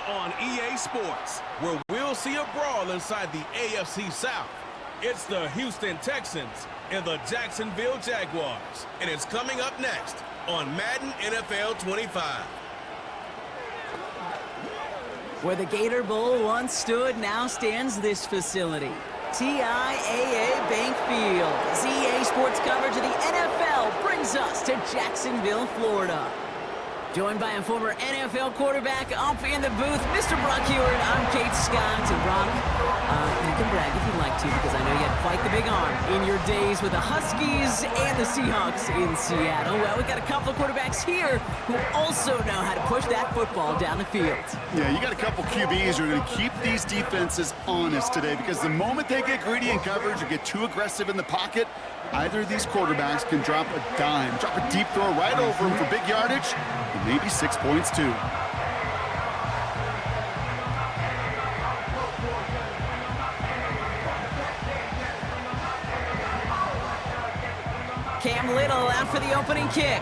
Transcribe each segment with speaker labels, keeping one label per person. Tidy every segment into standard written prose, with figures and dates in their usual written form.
Speaker 1: on EA Sports, where we'll see a brawl inside the AFC South. It's the Houston Texans and the Jacksonville Jaguars, and it's coming up next on Madden NFL 25.
Speaker 2: Where the Gator Bowl once stood, now stands this facility. TIAA Bank Field. EA Sports coverage of the NFL brings us to Jacksonville, Florida. Joined by a former NFL quarterback up in the booth, Mr. Brock Hewitt. I'm Kate Scott. And Brock, you can brag if you'd like to, because I know you had quite the big arm in your days with the Huskies and the Seahawks in Seattle. Well, we got a couple of quarterbacks here who also know how to push that football down the field.
Speaker 3: Yeah, you got a couple QBs who are going to keep these defenses honest today, because the moment they get greedy in coverage or get too aggressive in the pocket, either of these quarterbacks can drop a dime, drop a deep throw right over them for big yardage, and maybe 6 points too.
Speaker 2: Cam Little out for the opening kick.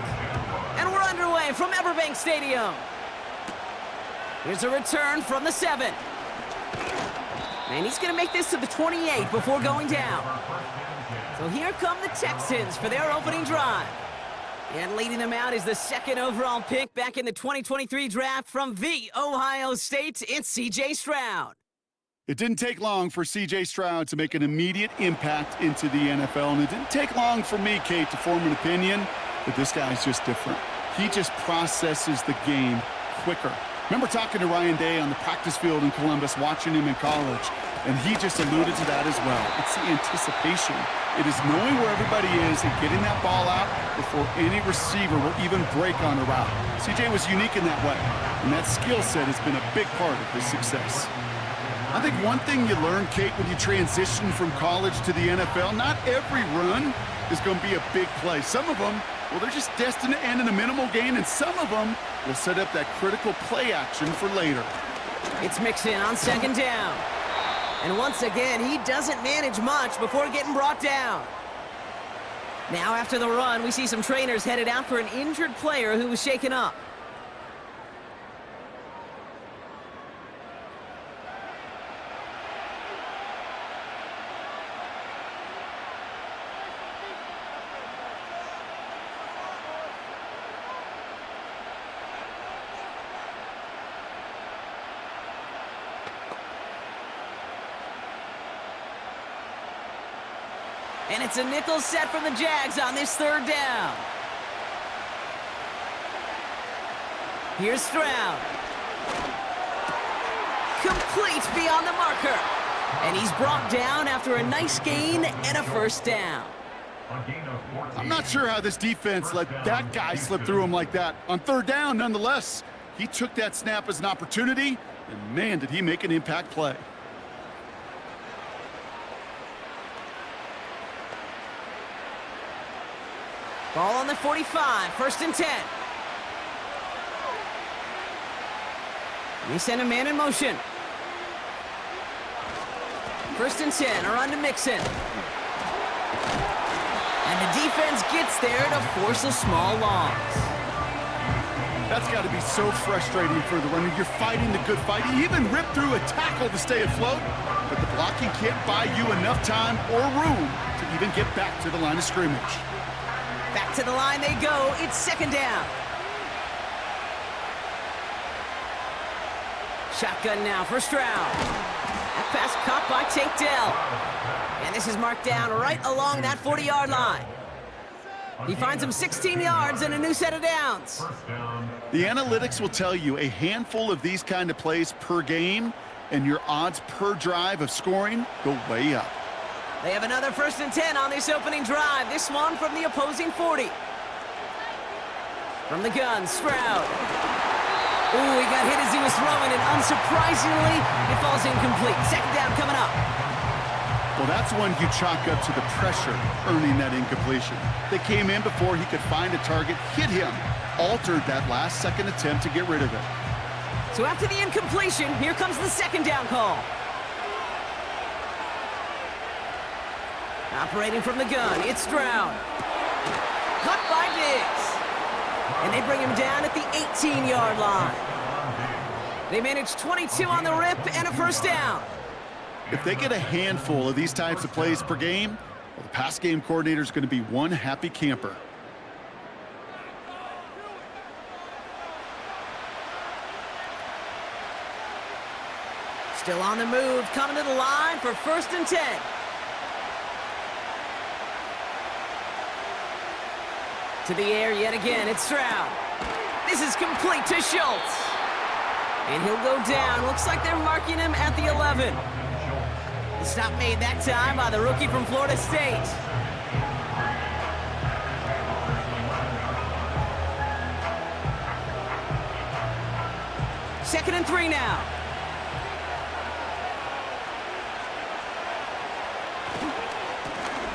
Speaker 2: And we're underway from Everbank Stadium. Here's a return from the 7. And he's going to make this to the 28 before going down. So here come the Texans for their opening drive. And leading them out is the second overall pick back in the 2023 draft from the Ohio State. It's C.J. Stroud.
Speaker 3: It didn't take long for C.J. Stroud to make an immediate impact into the NFL, and it didn't take long for me, Kate, to form an opinion that this guy's just different. He just processes the game quicker. Remember talking to Ryan Day on the practice field in Columbus, watching him in college, and he just alluded to that as well. It's the anticipation. It is knowing where everybody is and getting that ball out before any receiver will even break on a route. C.J. was unique in that way, and that skill set has been a big part of his success. I think one thing you learn, Kate, when you transition from college to the NFL, not every run is going to be a big play. Some of them, well, they're just destined to end in a minimal gain, and some of them will set up that critical play action for later.
Speaker 2: It's Mixon on second down. And once again, he doesn't manage much before getting brought down. Now after the run, we see some trainers headed out for an injured player who was shaken up. And it's a nickel set from the Jags on this third down. Here's Stroud. Complete beyond the marker. And he's brought down after a nice gain and a first down.
Speaker 3: I'm not sure how this defense let that guy slip through him like that. On third down, nonetheless, he took that snap as an opportunity, and man, did he make an impact play.
Speaker 2: Ball on the 45, first and 10. They send a man in motion. First and 10, around to Mixon. And the defense gets there to force a small loss.
Speaker 3: That's got to be so frustrating for the runner. You're fighting the good fight. You even rip through a tackle to stay afloat, but the blocking can't buy you enough time or room to even get back to the line of scrimmage.
Speaker 2: Back to the line they go. It's second down. Shotgun now for Stroud. That pass caught by Tank Dell. And this is marked down right along that 40-yard line. He finds him 16 yards and a new set of downs.
Speaker 3: The analytics will tell you a handful of these kind of plays per game, and your odds per drive of scoring go way up.
Speaker 2: They have another first and 10 on this opening drive. This one from the opposing 40. From the gun, Stroud. Ooh, he got hit as he was throwing, and unsurprisingly, it falls incomplete. Second down coming up.
Speaker 3: Well, that's one you chalk up to the pressure earning that incompletion. They came in before he could find a target, hit him, altered that last second attempt to get rid of it.
Speaker 2: So after the incompletion, here comes the second down call. Operating from the gun, it's Stroud. Cut by Diggs. And they bring him down at the 18-yard line. They managed 22 on the rip and a first down.
Speaker 3: If they get a handful of these types of plays per game, well, the pass game coordinator is going to be one happy camper.
Speaker 2: Still on the move, coming to the line for 1st and 10. To the air yet again, it's Stroud. This is complete to Schultz. And he'll go down. Looks like they're marking him at the 11. The stop made that time by the rookie from Florida State. Second and 3 now.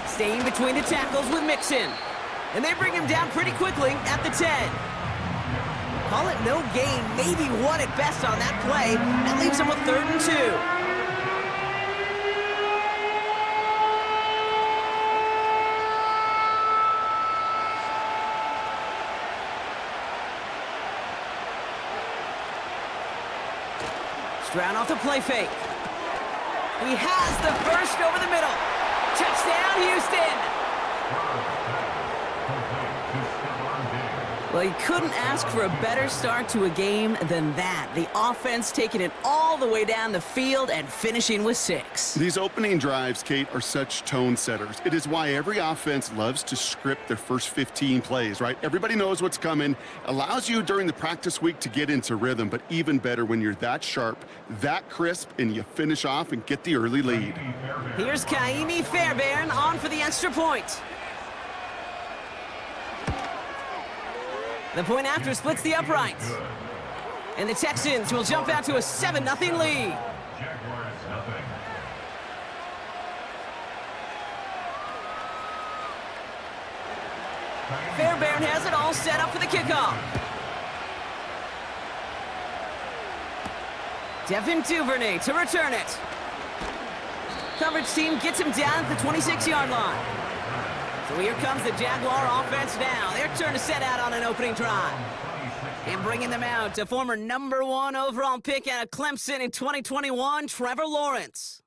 Speaker 2: Staying between the tackles with Mixon. And they bring him down pretty quickly at the 10. Call it no gain, maybe 1 at best on that play. That leaves him with 3rd and 2. Stroud off the play fake. He has the first over the middle. Touchdown, Houston! Well, you couldn't ask for a better start to a game than that. The offense taking it all the way down the field and finishing with 6.
Speaker 3: These opening drives, Kate, are such tone setters. It is why every offense loves to script their first 15 plays, right? Everybody knows what's coming. Allows you during the practice week to get into rhythm, but even better when you're that sharp, that crisp, and you finish off and get the early lead.
Speaker 2: Here's Kaimi Fairbairn on for the extra point. The point after splits the uprights. And the Texans will jump out to a 7-0 lead. Fairbairn has it all set up for the kickoff. Devin Duvernay to return it. Coverage team gets him down at the 26-yard line. So here comes the Jaguar offense now. Their turn to set out on an opening drive. And bringing them out, a former #1 overall pick out of Clemson in 2021, Trevor Lawrence.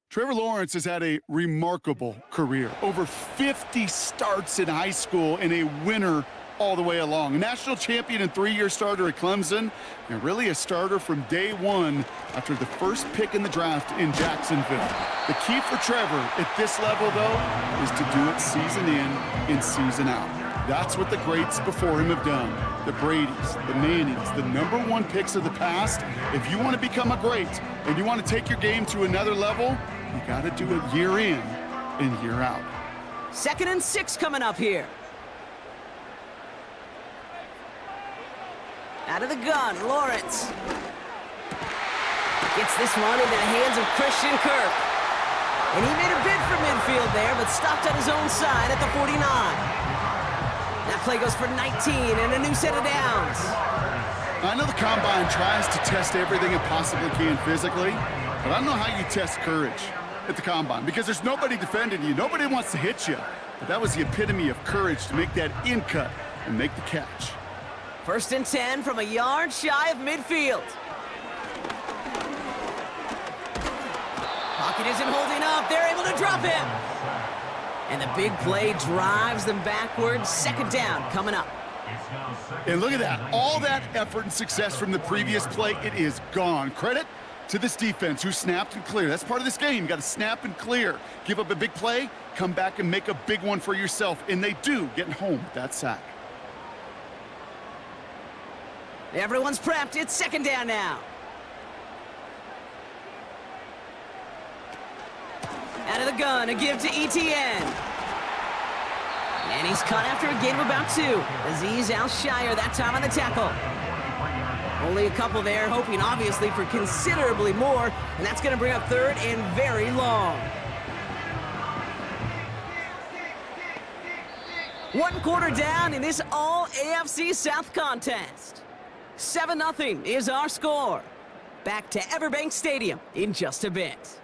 Speaker 3: Trevor Lawrence has had a remarkable career. Over 50 starts in high school and a winner all the way along. A national champion and 3-year starter at Clemson, and really a starter from day one after the first pick in the draft in Jacksonville. The key for Trevor at this level, though, is to do it season in and season out. That's what the greats before him have done. The Bradys, the Mannings, the #1 picks of the past. If you want to become a great and you want to take your game to another level, you got to do it year in and year out.
Speaker 2: 2nd and 6 coming up here. Out of the gun, Lawrence. Gets this one into the hands of Christian Kirk. And he made a bid for midfield there, but stopped on his own side at the 49. That play goes for 19 and a new set of downs.
Speaker 3: I know the Combine tries to test everything it possibly can physically, but I don't know how you test courage at the Combine because there's nobody defending you. Nobody wants to hit you. But that was the epitome of courage to make that in cut and make the catch.
Speaker 2: 1st and 10 from a yard shy of midfield. Pocket isn't holding up. They're able to drop him. And the big play drives them backwards. 2nd down coming up.
Speaker 3: And look at that. All that effort and success from the previous play, it is gone. Credit to this defense who snapped and cleared. That's part of this game. You got to snap and clear. Give up a big play, come back and make a big one for yourself. And they do, getting home with that sack.
Speaker 2: Everyone's prepped. It's 2nd down now. Out of the gun, a give to ETN. And he's caught after a gain of about 2. Azeez Al-Shire that time on the tackle. Only a couple there, hoping obviously for considerably more. And that's going to bring up 3rd and very long. 1 quarter down in this all-AFC South contest. 7-0 is our score. Back to Everbank Stadium in just a bit.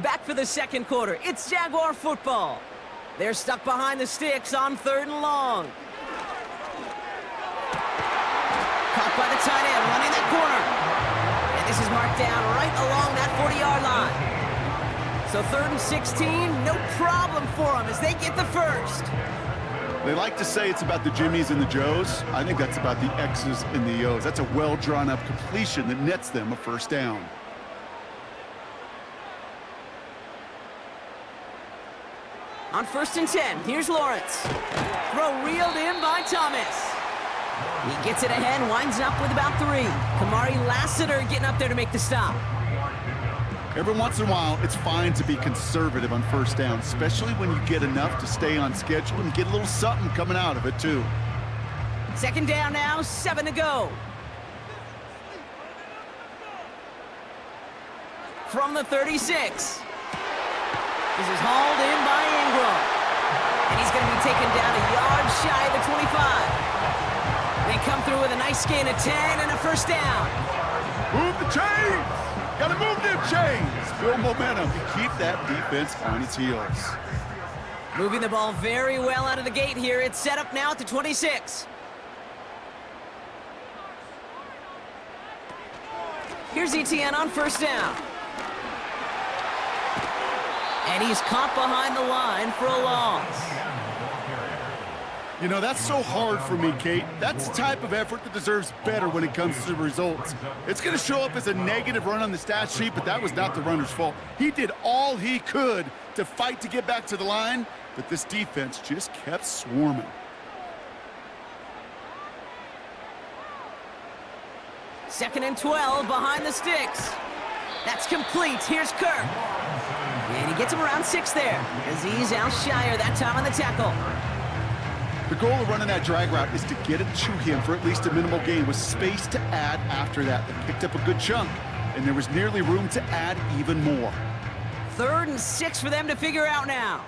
Speaker 2: Back back for the second quarter. It's Jaguar football. They're stuck behind the sticks on 3rd and long. Caught by the tight end, running that corner. And this is marked down right along that 40-yard line. So 3rd and 16, no problem for them as they get the first.
Speaker 3: They like to say it's about the Jimmies and the Joes. I think that's about the X's and the O's. That's a well-drawn-up completion that nets them a first down.
Speaker 2: On 1st and 10, here's Lawrence. Throw reeled in by Thomas. He gets it ahead, winds up with about 3. Kamari Lassiter getting up there to make the stop.
Speaker 3: Every once in a while, it's fine to be conservative on first down, especially when you get enough to stay on schedule and get a little something coming out of it, too.
Speaker 2: 2nd down now, 7 to go. From the 36. This is hauled in by Ingram. And he's going to be taken down a yard shy of the 25. They come through with a nice gain of 10 and a first down.
Speaker 3: Move the chains! Gotta move them chains! Build momentum to keep that defense on its heels.
Speaker 2: Moving the ball very well out of the gate here. It's set up now at the 26. Here's Etienne on first down. And he's caught behind the line for a loss.
Speaker 3: You know, that's so hard for me, Kate. That's the type of effort that deserves better when it comes to the results. It's going to show up as a negative run on the stat sheet, but that was not the runner's fault. He did all he could to fight to get back to the line, but this defense just kept swarming.
Speaker 2: Second and 12 behind the sticks. That's complete. Here's Kirk. And he gets him around 6 there. Aziz Al-Shire that time on the tackle.
Speaker 3: The goal of running that drag route is to get it to him for at least a minimal gain with space to add after that. They picked up a good chunk, and there was nearly room to add even more.
Speaker 2: 3rd and 6 for them to figure out now.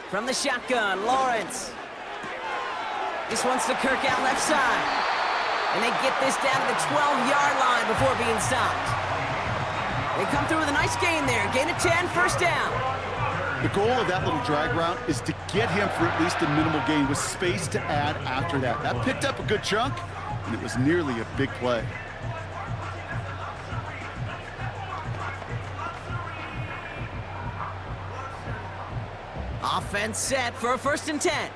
Speaker 2: From the shotgun, Lawrence. This one's to Kirk out left side. And they get this down to the 12-yard line before being stopped. They come through with a nice gain there. Gain of 10, first down.
Speaker 3: The goal of that little drag route is to get him for at least a minimal gain with space to add after that. That picked up a good chunk, and it was nearly a big play.
Speaker 2: Offense set for a 1st and 10.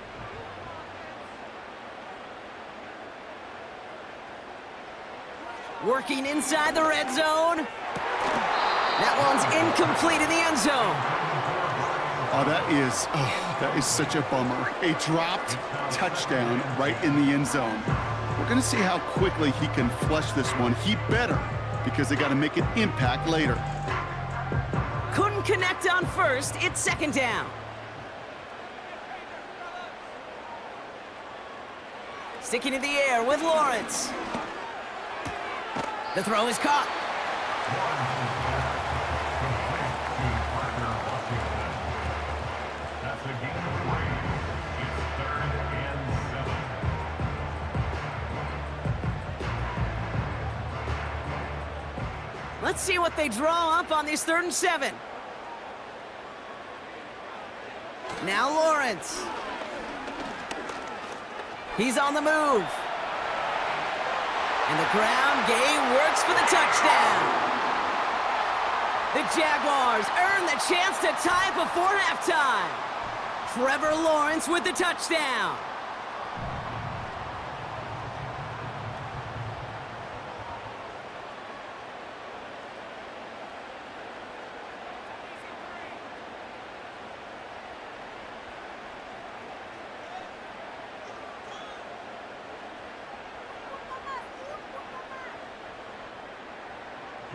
Speaker 2: Working inside the red zone. That one's incomplete in the end zone.
Speaker 3: Oh, that is such a bummer. A dropped touchdown right in the end zone. We're going to see how quickly he can flush this one. He better, because they got to make an impact later.
Speaker 2: Couldn't connect on first. It's 2nd down. Sticking in the air with Lawrence. The throw is caught. Let's see what they draw up on this 3rd and 7. Now Lawrence. He's on the move. And the ground game works for the touchdown. The Jaguars earn the chance to tie before halftime. Trevor Lawrence with the touchdown.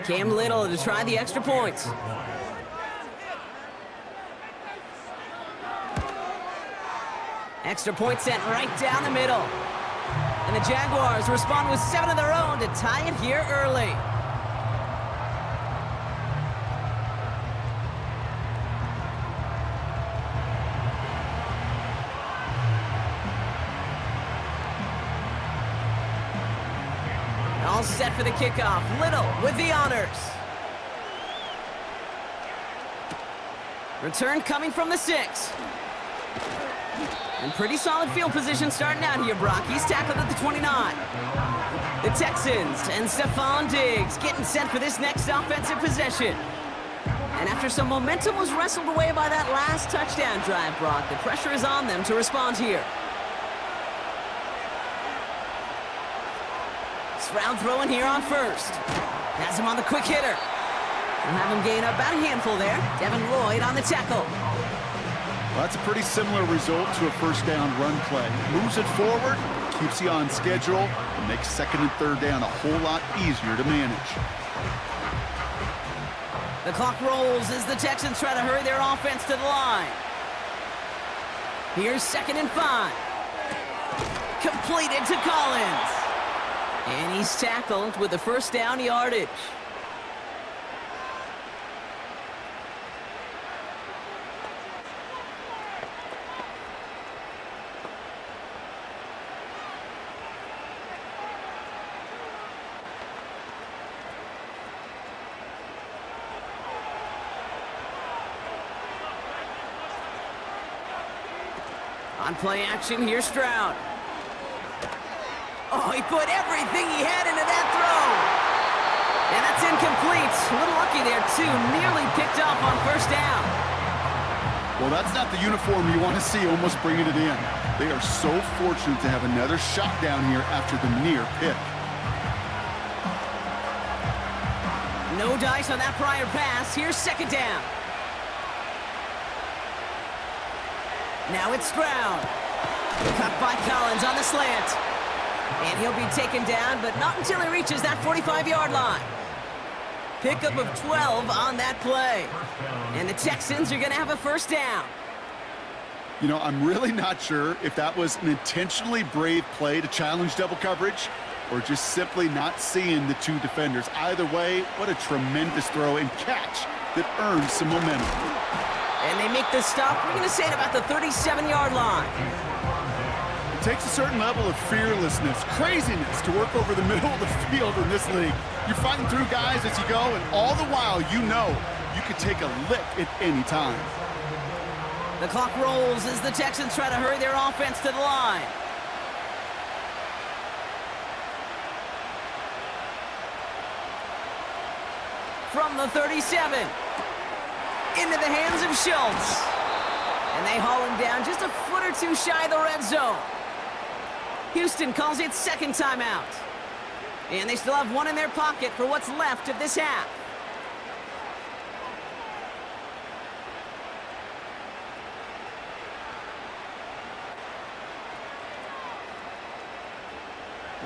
Speaker 2: Cam Little to try the extra points. Extra point sent right down the middle. And the Jaguars respond with 7 of their own to tie it here early. All set for the kickoff. Little with the honors. Return coming from the 6. And pretty solid field position starting out here, Brock. He's tackled at the 29. The Texans and Stephon Diggs getting set for this next offensive possession. And after some momentum was wrestled away by that last touchdown drive, Brock, the pressure is on them to respond here. Stroud throwing here on first. Has him on the quick hitter. We'll have him gain about a handful there. Devin Lloyd on the tackle.
Speaker 3: Well, that's a pretty similar result to a first down run play. Moves it forward, keeps you on schedule, and makes second and third down a whole lot easier to manage.
Speaker 2: The clock rolls as the Texans try to hurry their offense to the line. Here's 2nd and 5. Completed to Collins. And he's tackled with the first down yardage. On play action, here's Stroud. Oh, he put everything he had into that throw. And that's incomplete. A little lucky there, too. Nearly picked off on first down.
Speaker 3: Well, that's not the uniform you want to see almost bringing it in. They are so fortunate to have another shot down here after the near pick.
Speaker 2: No dice on that prior pass. Here's 2nd down. Now it's Stroud. Cut by Collins on the slant. And he'll be taken down, but not until he reaches that 45-yard line. Pickup of 12 on that play. And the Texans are going to have a first down.
Speaker 3: You know, I'm really not sure if that was an intentionally brave play to challenge double coverage or just simply not seeing the two defenders. Either way, what a tremendous throw and catch that earns some momentum.
Speaker 2: And they make the stop, we're going to say at about the 37-yard line.
Speaker 3: It takes a certain level of fearlessness, craziness to work over the middle of the field in this league. You're fighting through guys as you go, and all the while you know you could take a lick at any time.
Speaker 2: The clock rolls as the Texans try to hurry their offense to the line. From the 37. Into the hands of Schultz. And they haul him down just a foot or two shy of the red zone. Houston calls it 2nd timeout. And they still have one in their pocket for what's left of this half.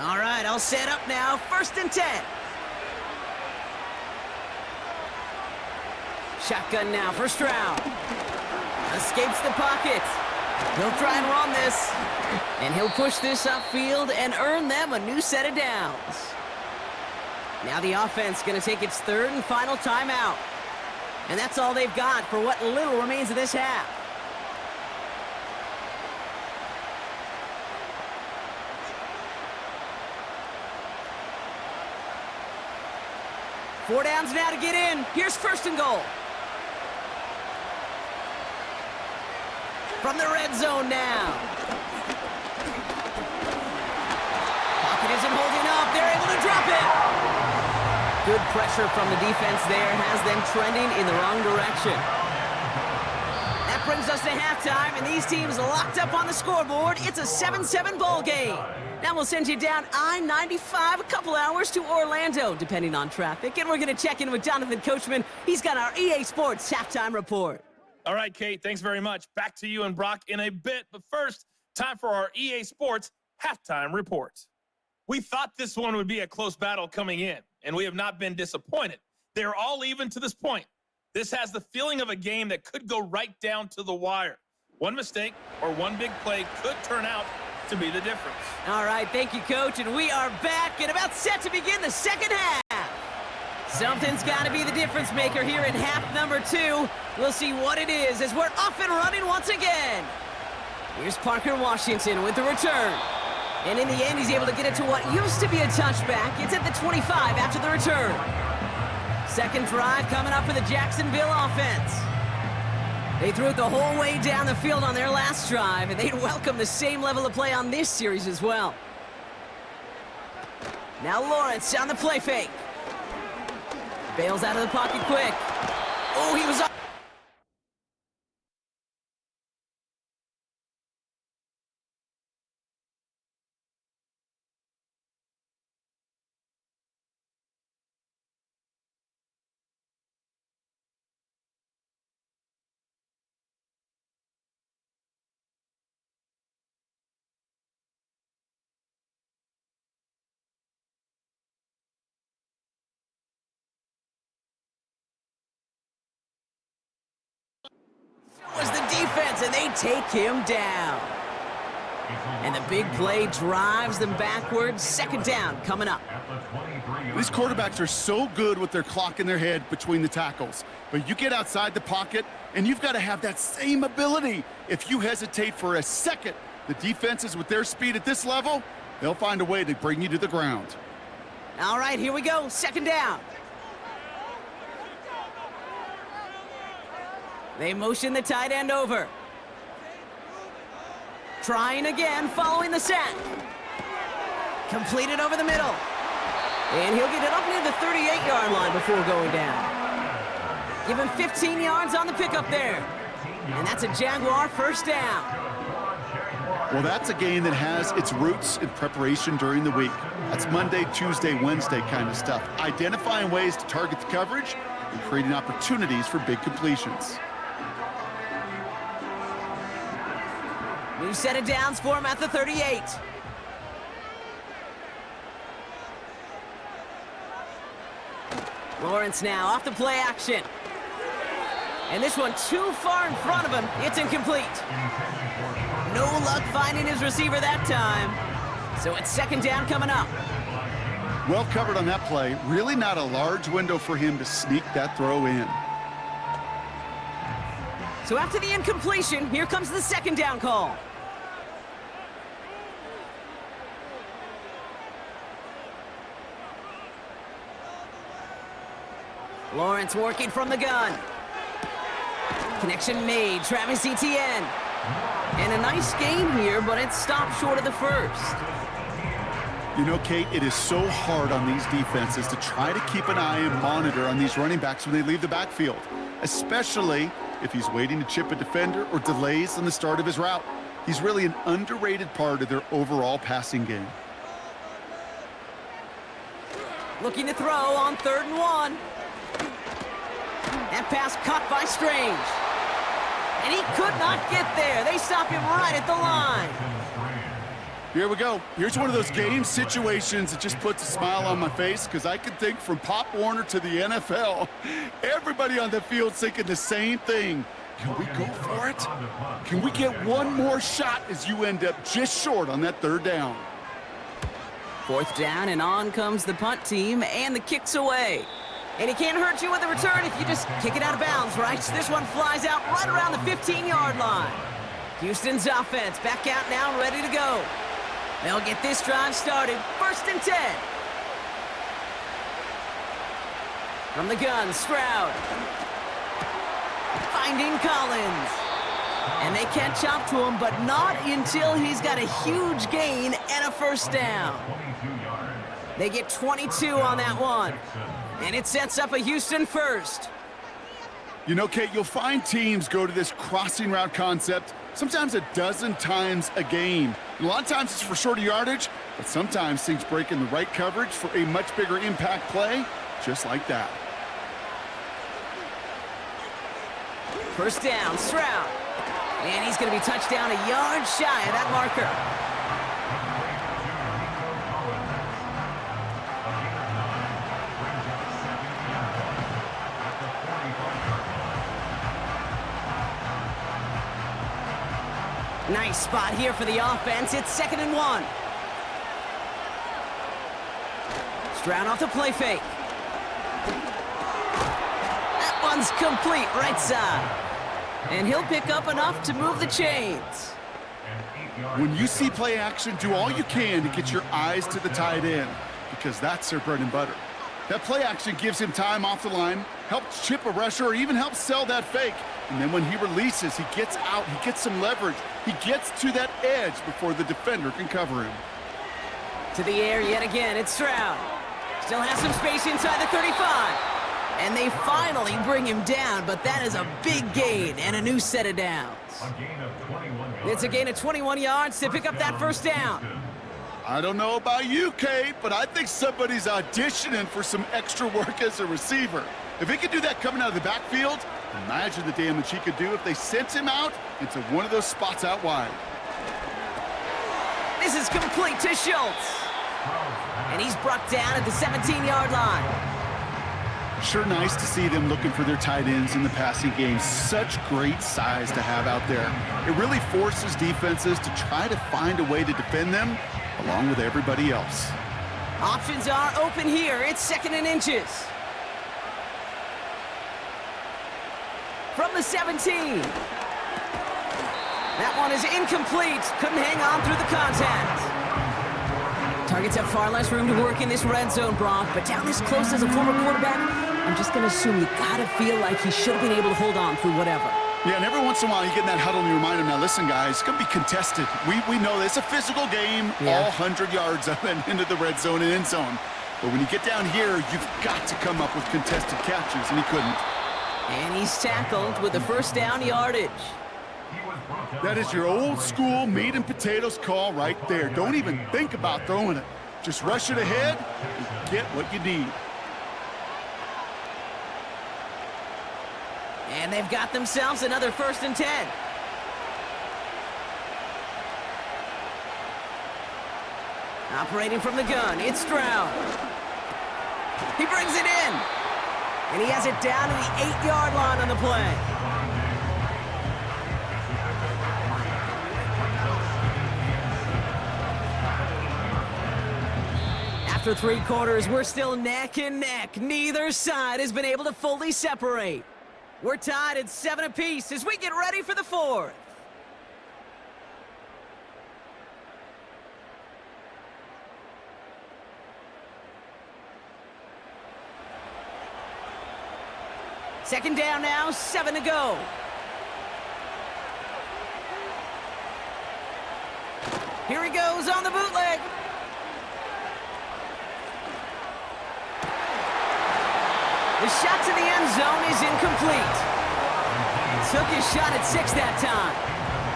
Speaker 2: All right, all set up now. 1st and 10. Shotgun now for Stroud. Escapes the pocket. He'll try and run this. And he'll push this upfield and earn them a new set of downs. Now the offense going to take its 3rd and final timeout. And that's all they've got for what little remains of this half. Four downs now to get in. Here's 1st and goal. From the red zone now. Pocket isn't holding up. They're able to drop it. Good pressure from the defense there has them trending in the wrong direction. That brings us to halftime, and these teams locked up on the scoreboard. It's a 7-7 ball game. Now we'll send you down I-95 a couple hours to Orlando, depending on traffic. And we're going to check in with Jonathan Coachman. He's got our EA Sports halftime report.
Speaker 4: All right, Kate, thanks very much. Back to you and Brock in a bit. But first, time for our EA Sports halftime report. We thought this one would be a close battle coming in, and we have not been disappointed. They're all even to this point. This has the feeling of a game that could go right down to the wire. One mistake or one big play could turn out to be the difference.
Speaker 2: All right, thank you, Coach, and we are back and about set to begin the second half. Something's got to be the difference maker here in half number 2. We'll see what it is as we're off and running once again. Here's Parker Washington with the return. And in the end, he's able to get it to what used to be a touchback. It's at the 25 after the return. Second drive coming up for the Jacksonville offense. They threw it the whole way down the field on their last drive, and they'd welcome the same level of play on this series as well. Now Lawrence on the play fake. Bails out of the pocket quick. Oh, he was up. Was the defense, and they take him down. And the big play drives them backwards. Second down coming up.
Speaker 3: These quarterbacks are so good with their clock in their head between the tackles. But you get outside the pocket, and you've got to have that same ability. If you hesitate for a second, the defenses with their speed at this level, they'll find a way to bring you to the ground.
Speaker 2: All right, here we go. Second down. They motion the tight end over. Trying again, following the sack. Completed over the middle. And he'll get it up near the 38-yard line before going down. Give him 15 yards on the pickup there. And that's a Jaguar first down.
Speaker 3: Well, that's a game that has its roots in preparation during the week. That's Monday, Tuesday, Wednesday kind of stuff. Identifying ways to target the coverage and creating opportunities for big completions.
Speaker 2: New set of downs for him at the 38. Lawrence now off the play action. And this one too far in front of him. It's incomplete. No luck finding his receiver that time. So it's second down coming up.
Speaker 3: Well covered on that play. Really not a large window for him to sneak that throw in.
Speaker 2: So after the incompletion, here comes the second down call. Lawrence working from the gun. Connection made, Travis Etienne. And a nice gain here, but it stopped short of the first.
Speaker 3: You know, Kate, it is so hard on these defenses to try to keep an eye and monitor on these running backs when they leave the backfield, especially if he's waiting to chip a defender or delays on the start of his route. He's really an underrated part of their overall passing game.
Speaker 2: Looking to throw on 3rd and 1. That pass caught by Strange. And he could not get there. They stop him right at the line.
Speaker 3: Here we go. Here's one of those game situations that just puts a smile on my face, because I can think from Pop Warner to the NFL, everybody on the field thinking the same thing. Can we go for it? Can we get one more shot as you end up just short on that 3rd down?
Speaker 2: 4th down, and on comes the punt team, and the kick's away. And he can't hurt you with the return if you just kick it out of bounds, right? This one flies out right around the 15-yard line. Houston's offense back out now, ready to go. They'll get this drive started. 1st and 10. From the gun, Stroud. Finding Collins. And they catch up to him, but not until he's got a huge gain and a first down. They get 22 on that one. And it sets up a Houston first.
Speaker 3: You know, Kate, you'll find teams go to this crossing route concept sometimes a dozen times a game. And a lot of times it's for shorter yardage, but sometimes things break in the right coverage for a much bigger impact play, just like that.
Speaker 2: First down, Stroud. And he's going to be touched down a yard shy of that marker. Nice spot here for the offense. It's 2nd and 1. Stroud off the play fake. That one's complete, right side. And he'll pick up enough to move the chains.
Speaker 3: When you see play action, do all you can to get your eyes to the tight end, because that's their bread and butter. That play action gives him time off the line, helps chip a rusher, or even helps sell that fake. And then when he releases, he gets out, he gets some leverage. He gets to that edge before the defender can cover him.
Speaker 2: To the air yet again, it's Stroud. Still has some space inside the 35. And they finally bring him down, but that is a big gain and a new set of downs. It's a gain of 21 yards to pick up that first down.
Speaker 3: I don't know about you, Kate, but I think somebody's auditioning for some extra work as a receiver. If he could do that coming out of the backfield, imagine the damage he could do if they sent him out into one of those spots out wide.
Speaker 2: This is complete to Schultz. And he's brought down at the 17-yard line.
Speaker 3: Sure nice to see them looking for their tight ends in the passing game. Such great size to have out there. It really forces defenses to try to find a way to defend them along with everybody else.
Speaker 2: Options are open here. It's 2nd and inches. From the 17. That one is incomplete. Couldn't hang on through the contact. Targets have far less room to work in this red zone, Brock, but down this close as a former quarterback, I'm just going to assume you got to feel like he should have been able to hold on through whatever.
Speaker 3: Yeah, and every once in a while you get in that huddle and you remind him, now listen, guys, it's going to be contested. We know this. It's a physical game, all 100 yards up and into the red zone and end zone. But when you get down here, you've got to come up with contested catches, and he couldn't.
Speaker 2: And he's tackled with the first down yardage.
Speaker 3: That is your old school meat and potatoes call right there. Don't even think about throwing it. Just rush it ahead and get what you need.
Speaker 2: And they've got themselves another 1st and 10. Operating from the gun, it's Stroud. He brings it in. And he has it down to the 8-yard line on the play. After 3 quarters, we're still neck and neck. Neither side has been able to fully separate. We're tied at 7 apiece as we get ready for the 4th. Second down now, 7 to go. Here he goes on the bootleg. The shot to the end zone is incomplete. Took his shot at 6 that time.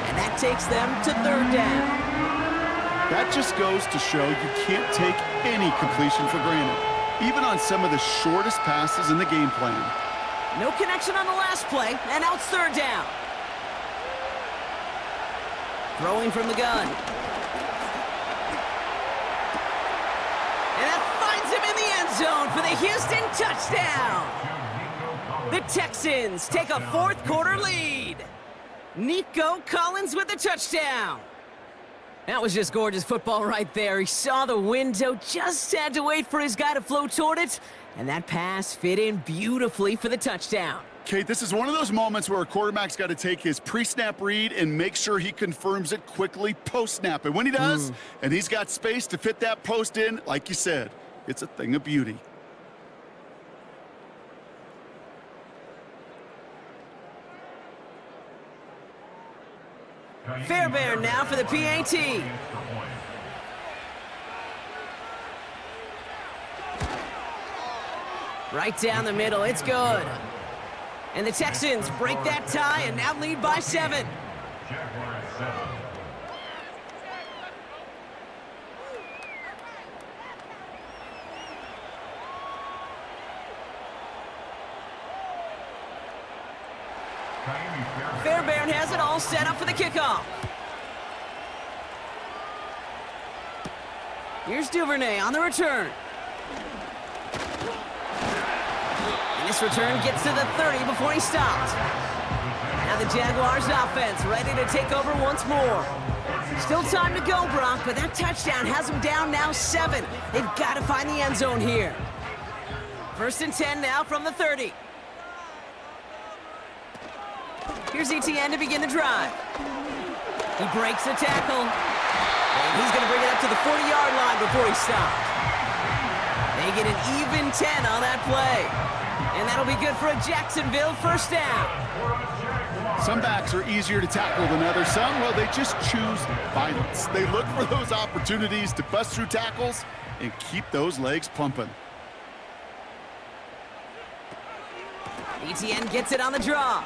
Speaker 2: And that takes them to 3rd down.
Speaker 3: That just goes to show you can't take any completion for granted, even on some of the shortest passes in the game plan.
Speaker 2: No connection on the last play, and now it's 3rd down. Throwing from the gun. And that finds him in the end zone for the Houston touchdown. The Texans take a 4th quarter lead. Nico Collins with the touchdown. That was just gorgeous football right there. He saw the window, just had to wait for his guy to flow toward it, and that pass fit in beautifully for the touchdown.
Speaker 3: Kate, this is one of those moments where a quarterback's got to take his pre-snap read and make sure he confirms it quickly post-snap. And when he does, and he's got space to fit that post in, like you said, it's a thing of beauty.
Speaker 2: Fairbairn now for the PAT. Right down the middle, it's good. And the Texans break that tie and now lead by 7. Fairbairn has it all set up for the kickoff. Here's Duvernay on the return. And this return gets to the 30 before he stopped. Now the Jaguars offense ready to take over once more. Still time to go, Brock, but that touchdown has them down now 7. They've got to find the end zone here. 1st and 10 now from the 30. Here's ETN to begin the drive. He breaks the tackle. And he's going to bring it up to the 40-yard line before he stops. They get an even 10 on that play. And that'll be good for a Jacksonville 1st down.
Speaker 3: Some backs are easier to tackle than others. Some, well, they just choose violence. They look for those opportunities to bust through tackles and keep those legs pumping.
Speaker 2: ETN gets it on the draw.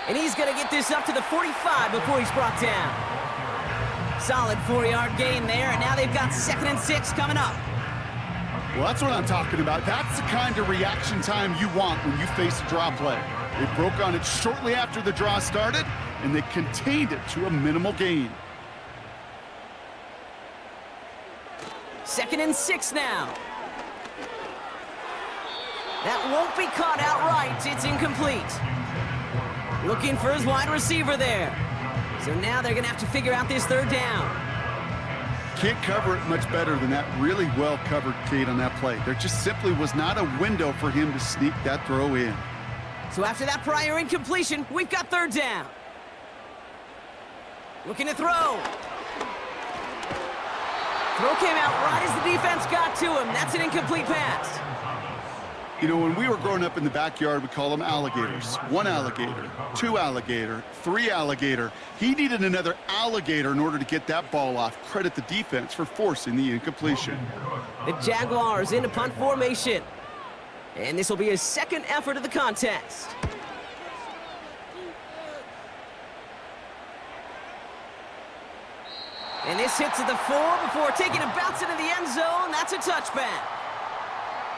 Speaker 2: And he's going to get this up to the 45 before he's brought down. Solid 4-yard gain there, and now they've got 2nd and 6 coming up.
Speaker 3: Well, that's what I'm talking about. That's the kind of reaction time you want when you face a draw play. They broke on it shortly after the draw started, and they contained it to a minimal gain.
Speaker 2: 2nd and 6 now. That won't be caught outright. It's incomplete. Looking for his wide receiver there. So now they're going to have to figure out this 3rd down.
Speaker 3: Can't cover it much better than that. Really well covered, Kate, on that play. There just simply was not a window for him to sneak that throw in.
Speaker 2: So after that prior incompletion, we've got 3rd down. Looking to throw. Throw came out right as the defense got to him. That's an incomplete pass.
Speaker 3: You know, when we were growing up in the backyard, we call them alligators. 1 alligator, 2 alligator, 3 alligator. He needed another alligator in order to get that ball off. Credit the defense for forcing the incompletion.
Speaker 2: The Jaguars into punt formation. And this will be his 2nd effort of the contest. And this hits at the 4 before taking a bounce into the end zone. That's a touchback.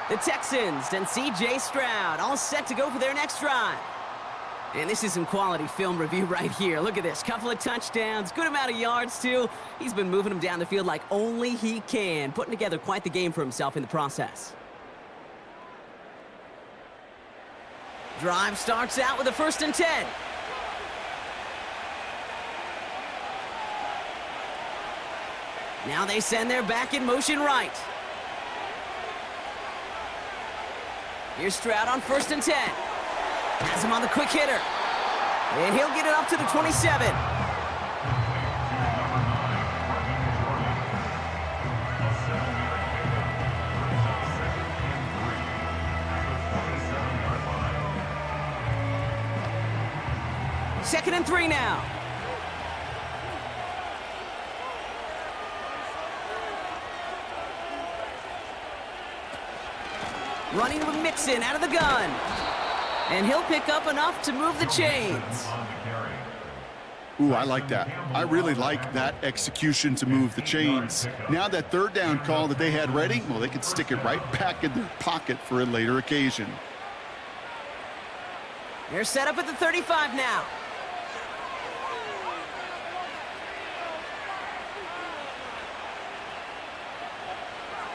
Speaker 2: The Texans and C.J. Stroud all set to go for their next drive. And this is some quality film review right here. Look at this. Couple of touchdowns, good amount of yards, too. He's been moving them down the field like only he can, putting together quite the game for himself in the process. Drive starts out with a 1st and 10. Now they send their back in motion right. Here's Stroud on 1st and 10. Has him on the quick hitter. And he'll get it up to the 27. Second and 3 now. Running with Mixon out of the gun. And he'll pick up enough to move the chains.
Speaker 3: Ooh, I like that. I really like that execution to move the chains. Now that 3rd down call that they had ready, well, they could stick it right back in their pocket for a later occasion.
Speaker 2: They're set up at the 35 now.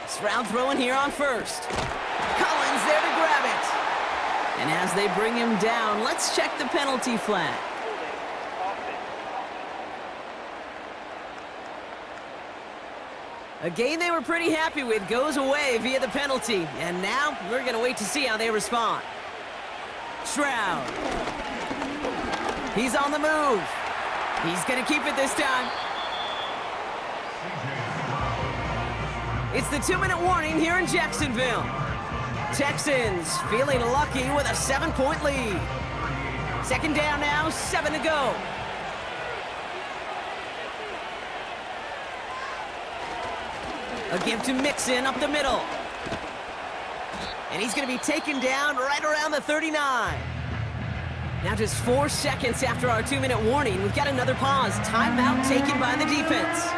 Speaker 2: Stroud throwing here on 1st. Collins there to grab it. And as they bring him down, let's check the penalty flag. A game they were pretty happy with goes away via the penalty. And now we're going to wait to see how they respond. Stroud. He's on the move. He's going to keep it this time. It's the 2-minute warning here in Jacksonville. Texans feeling lucky with a 7-point lead. 2nd down now, 7 to go. A give to Mixon up the middle. And he's going to be taken down right around the 39. Now just 4 seconds after our 2-minute warning, we've got another pause. Timeout taken by the defense.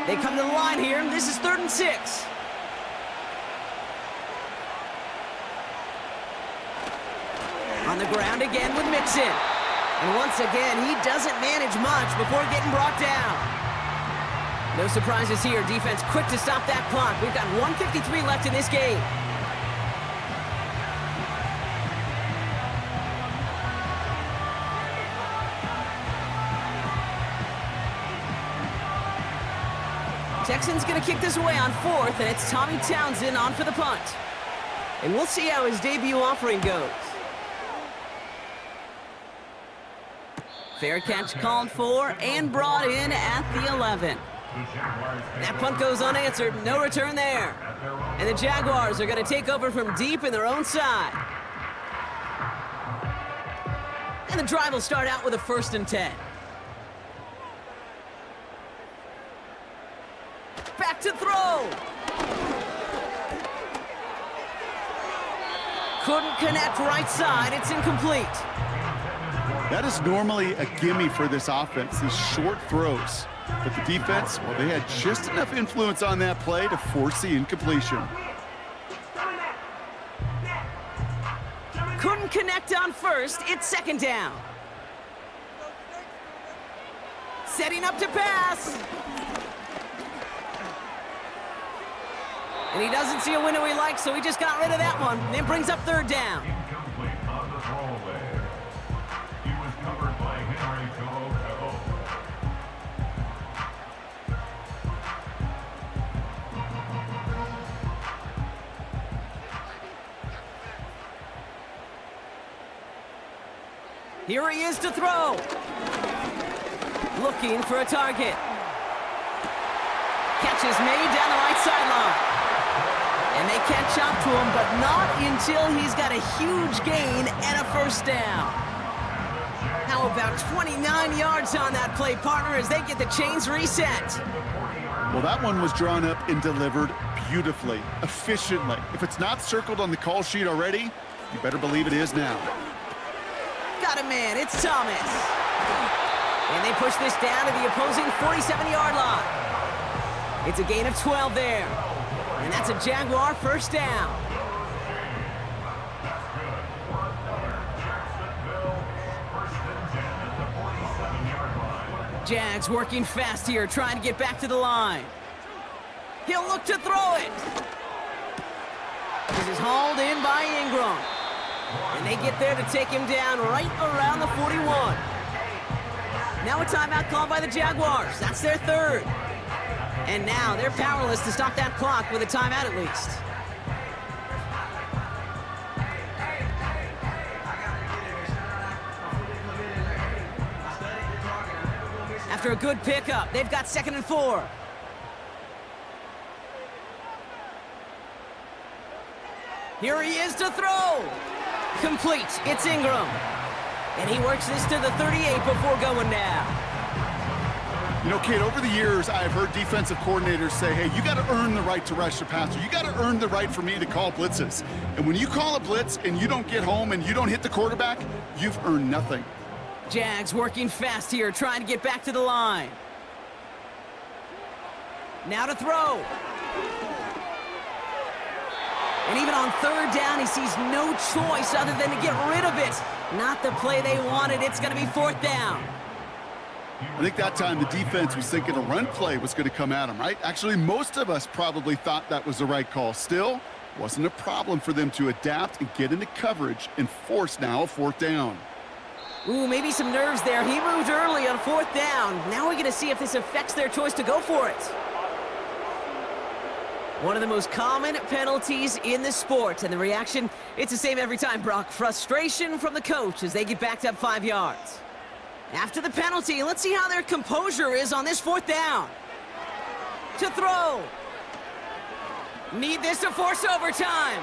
Speaker 2: They come to the line here. This is 3rd and 6. On the ground again with Mixon. And once again, he doesn't manage much before getting brought down. No surprises here. Defense quick to stop that clock. We've got 1:53 left in this game. Texans going to kick this away on 4th, and it's Tommy Townsend on for the punt. And we'll see how his debut offering goes. Fair catch called for and brought in at the 11. That punt goes unanswered. No return there. And the Jaguars are going to take over from deep in their own side. And the drive will start out with a 1st and 10. Back to throw. Couldn't connect right side. It's incomplete.
Speaker 3: That is normally a gimme for this offense, these short throws. But the defense, well, they had just enough influence on that play to force the incompletion.
Speaker 2: Couldn't connect on 1st. It's 2nd down. Setting up to pass. And he doesn't see a window he likes, so he just got rid of that one. And it brings up 3rd down. Here he is to throw. Looking for a target. Catch is made down the right sideline. And they catch up to him, but not until he's got a huge gain and a 1st down. How about 29 yards on that play, partner, as they get the chains reset?
Speaker 3: Well, that one was drawn up and delivered beautifully, efficiently. If it's not circled on the call sheet already, you better believe it is now.
Speaker 2: Got a man, it's Thomas. And they push this down to the opposing 47-yard line. It's a gain of 12 there. And that's a Jaguar 1st down. Jags working fast here, trying to get back to the line. He'll look to throw it. This is hauled in by Ingram. And they get there to take him down right around the 41. Now a timeout called by the Jaguars. That's their 3rd. And now they're powerless to stop that clock with a timeout at least. After a good pickup, they've got 2nd and 4. Here he is to throw. Complete. It's Ingram. And he works this to the 38 before going down.
Speaker 3: You know, Kate, over the years, I've heard defensive coordinators say, hey, you got to earn the right to rush the passer. You got to earn the right for me to call blitzes. And when you call a blitz and you don't get home and you don't hit the quarterback, you've earned nothing.
Speaker 2: Jags working fast here, trying to get back to the line. Now to throw. And even on 3rd down, he sees no choice other than to get rid of it. Not the play they wanted. It's going to be 4th down.
Speaker 3: I think that time the defense was thinking a run play was going to come at them, right? Actually, most of us probably thought that was the right call. Still, wasn't a problem for them to adapt and get into coverage and force now a 4th down.
Speaker 2: Ooh, maybe some nerves there. He moved early on 4th down. Now we're going to see if this affects their choice to go for it. One of the most common penalties in the sport, and the reaction, it's the same every time, Brock. Frustration from the coach as they get backed up 5 yards. After the penalty, let's see how their composure is on this 4th down. To throw. Need this to force overtime.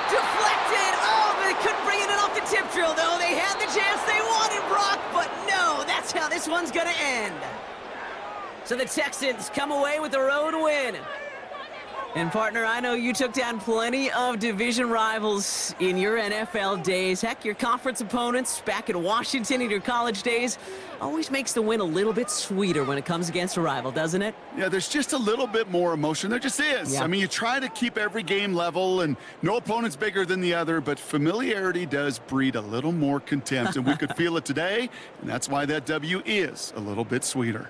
Speaker 2: Deflected. Oh, but they couldn't bring it in off the tip drill, though. They had the chance they wanted, Brock, but no, that's how this one's going to end. So the Texans come away with the road win. And partner, I know you took down plenty of division rivals in your NFL days. Heck, your conference opponents back in Washington in your college days always makes the win a little bit sweeter when it comes against a rival, doesn't it?
Speaker 3: Yeah, there's just a little bit more emotion. There just is.
Speaker 2: Yeah.
Speaker 3: I mean, you try to keep every game level, and no opponent's bigger than the other, but familiarity does breed a little more contempt, and we could feel it today, and that's why that W is a little bit sweeter.